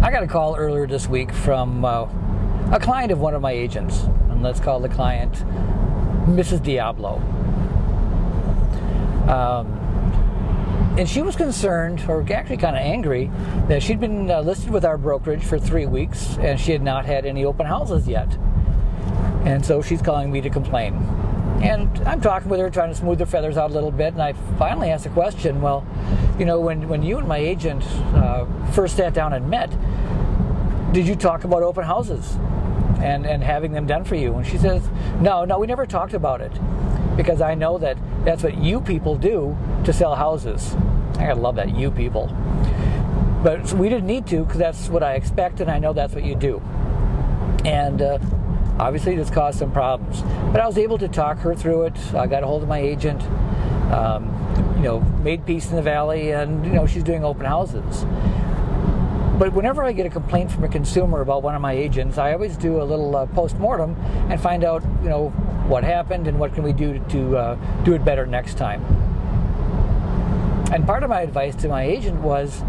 I got a call earlier this week from a client of one of my agents, and let's call the client Mrs. Diablo. And she was concerned, or actually kind of angry, that she'd been listed with our brokerage for 3 weeks and she had not had any open houses yet. And so she's calling me to complain. And I'm talking with her, trying to smooth her feathers out a little bit, and I finally asked the question, well, you know, when you and my agent first sat down and met, did you talk about open houses and having them done for you? And she says, no, we never talked about it, because I know that that's what you people do to sell houses. I gotta love that, you people. But we didn't need to, because that's what I expect, and I know that's what you do. And obviously this caused some problems. But I was able to talk her through it. I got a hold of my agent, you know, made peace in the valley, and you know, she's doing open houses. But whenever I get a complaint from a consumer about one of my agents, I always do a little post-mortem and find out, you know, what happened and what can we do to do it better next time. And part of my advice to my agent was,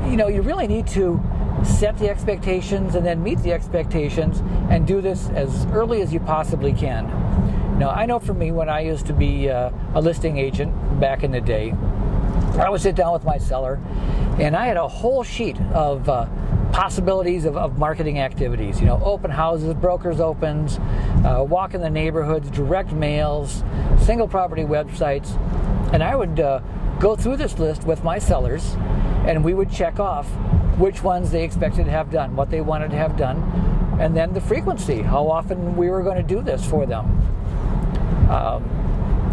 you know, you really need to set the expectations and then meet the expectations and do this as early as you possibly can. Now, I know for me, when I used to be a listing agent back in the day, I would sit down with my seller and I had a whole sheet of possibilities of marketing activities. You know, open houses, brokers opens, walk in the neighborhoods, direct mails, single property websites. And I would go through this list with my sellers, and we would check off which ones they expected to have done, what they wanted to have done, and then the frequency, how often we were going to do this for them.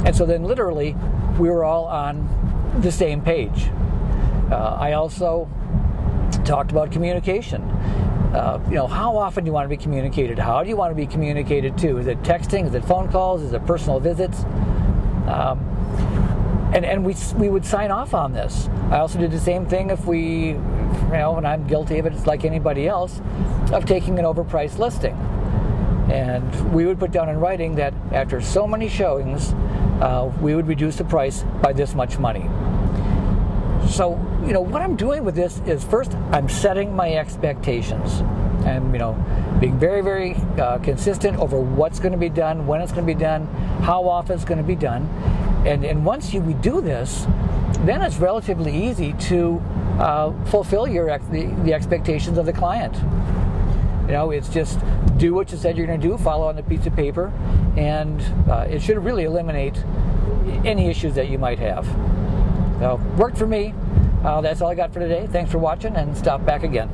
And so then literally we were all on the same page. I also talked about communication. You know, how often do you want to be communicated? How do you want to be communicated to? Is it texting? Is it phone calls? Is it personal visits? And we would sign off on this. I also did the same thing if we, you know, and I'm guilty of it, it's like anybody else, of taking an overpriced listing. And we would put down in writing that after so many showings, we would reduce the price by this much money. So, you know, what I'm doing with this is, first, I'm setting my expectations. And, you know, being very, very consistent over what's going to be done, when it's going to be done, how often it's going to be done. And once we do this, then it's relatively easy to fulfill the expectations of the client. You know, it's just do what you said you're going to do, follow on the piece of paper, and it should really eliminate any issues that you might have. So, worked for me. That's all I got for today. Thanks for watching, and stop back again.